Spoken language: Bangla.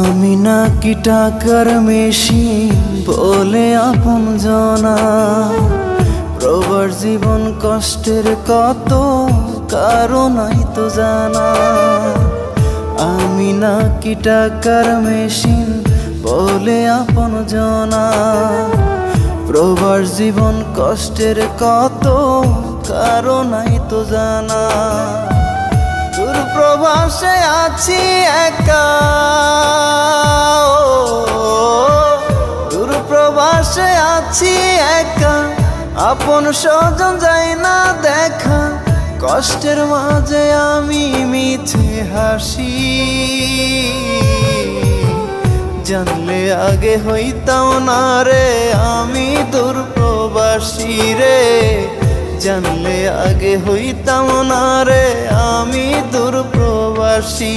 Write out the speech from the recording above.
আমি নাকি টাকার মেশিন বলে আপন জনা, প্রবার জীবন কষ্টের কত কারণই তো জানা। আমি নাকি টাকার মেশিন বলে আপন জনা, প্রবার জীবন কষ্টের কত কারণই তো জানা। দূর প্রবাসে আছি একা, দূর প্রবাসে আছি একা, আপন স্বজন যায় না দেখা। কষ্টের মাঝে আমি মিছে হাসি, জানলে আগে হইতাম না রে আমি দূর প্রবাসী রে, জানলে আগে হইতাম না রে আমি দূর প্রবাসী।